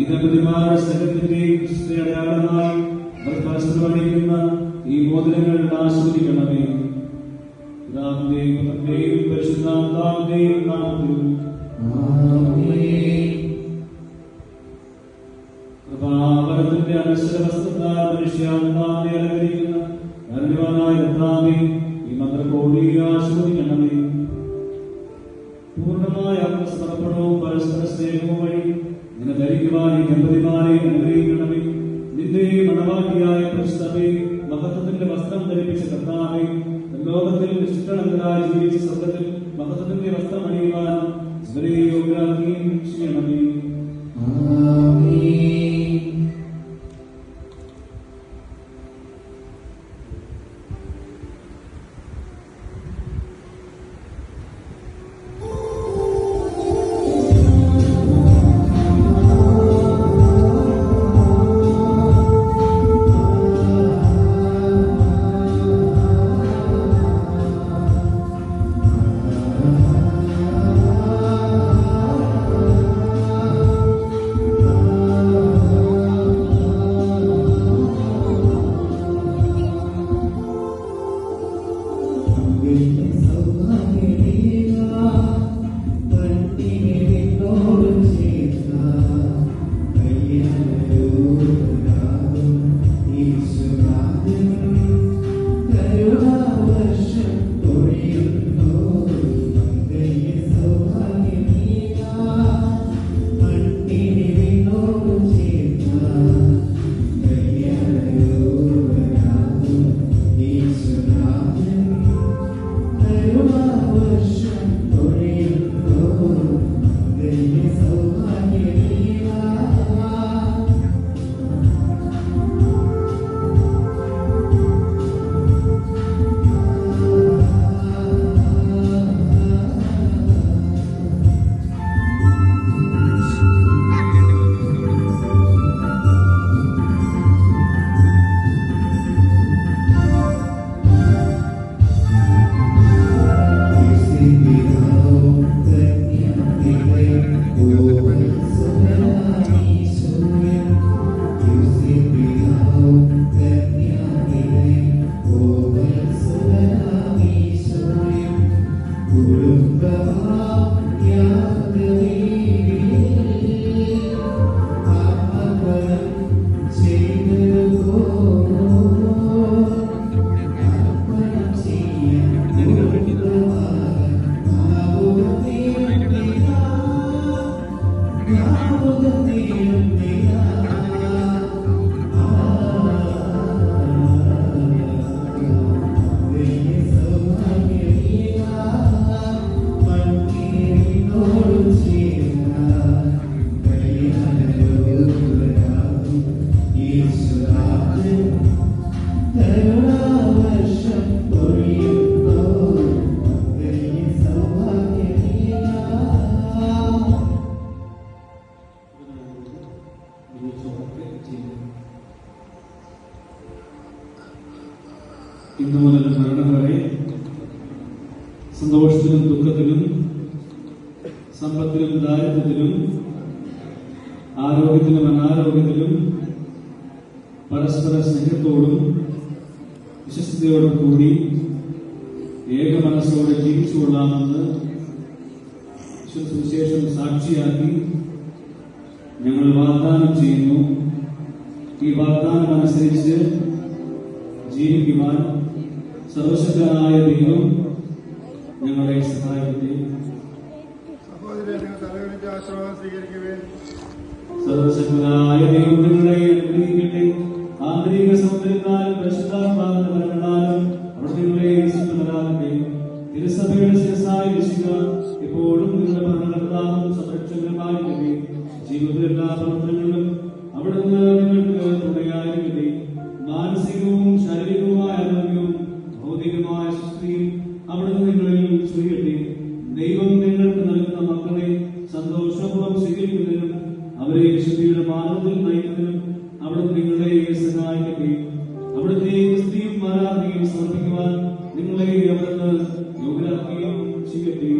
ഈ ദമ്പതിമാരുടെ സ്നേഹത്തിന്റെയും അടയാളമായി പരസ്പരമണിക്കുന്ന ഈ മോതിരങ്ങൾ ആസ്വദിക്കണമേ. പിതാവിന്റെയും പുത്രന്റെയും പരിശുദ്ധാത്മാവിന്റെയും നാമത്തിൽ കൃപാവരത്തിന്റെ അനശ്വര വസ്ത്രത്താൽ മനുഷ്യാത്മാവിനെ അലങ്കരിക്കുന്ന ധന്യവാനായ കർത്താവേ, ഈ മന്ത്രകോടി ആസ്വദിക്കണമേ. പൂർണ്ണമായ ആത്മസമർപ്പണവും പരസ്പര സ്നേഹവും വഴി നിന്നെ ധരിക്കുവാൻ ഈ ദമ്പതിമാരെ അനുഗ്രഹിക്കണമേ. നിന്റെ മണവാട്ടിയായ പരിശുദ്ധമേ, മഹത്വത്തിന്റെ വസ്ത്രം ധരിപ്പിച്ച കർത്താവേ, ലോകത്തിൽ നിഷ്കളങ്കരായി ജീവിച്ച സ്വർഗ്ഗത്തിൽ മഹത്വത്തിന്റെ വസ്ത്രം അണിയുവാൻ ഇവരെ യോഗ്യരാക്കുകയും ചെയ്യണമേ. ഇന്നു മുതൽ മരണം വരെ സന്തോഷത്തിലും ദുഃഖത്തിലും സമ്പത്തിലും ദാരിദ്ര്യത്തിലും ആരോഗ്യത്തിലും അനാരോഗ്യത്തിലും പരസ്പര സ്നേഹത്തോടും വിശ്വസ്തയോടും കൂടി ഏക മനസ്സോടെ ജീവിച്ചുകൊള്ളാമെന്ന് സുവിശേഷം സാക്ഷിയാക്കി ഞങ്ങൾ വാഗ്ദാനം ചെയ്യുന്നു. ഈ വാഗ്ദാനം അനുസരിച്ച് ജീവിക്കുവാൻ സർവശക്തനായ ദൈവം ഞങ്ങളെ സഹായിക്കട്ടെ. സർവശക്തനായ ദൈവം നിങ്ങളെ അനുഗ്രഹിക്കട്ടെ. ആന്തരിക സൗന്ദര്യത്താലും പരിശുദ്ധാത്മാവിന്റെ വരങ്ങളാലും അവർ നിങ്ങളെ ശുദ്ധരാകട്ടെ. തിരുസഭയുടെ ശിരസ്സായ രക്ഷിക എപ്പോഴും നിങ്ങളുടെ ഭരണകർത്താവും സംരക്ഷകരുമായിരിക്കട്ടെ. ജീവിതത്തിലെ എല്ലാ പ്രവർത്തനങ്ങളിലും അവിടുന്ന് നിങ്ങൾക്ക് തുണയായിരിക്കട്ടെ. മാനസികവും ശാരീരികവുമായ ആരോഗ്യവും ഭൗതികമായ ശക്തിയും അവിടുന്ന് നിങ്ങളിൽ ചെയ്യട്ടെ. ദൈവം നിങ്ങൾക്ക് നൽകുന്ന മക്കളെ സന്തോഷപൂർവ്വം സ്വീകരിക്കുന്നതിനും അവരെ വിശുദ്ധിയുടെ മാർഗത്തിൽ നയിക്കുന്നതിനും അവിടുന്ന് നിങ്ങളെ സഹായിക്കട്ടെ. അവിടുത്തെ സ്ത്രീയും ആരാധനയും സമർപ്പിക്കുവാൻ നിങ്ങളെ അവിടുന്ന് യോഗ്യരാക്കുകയും ചെയ്യട്ടെ.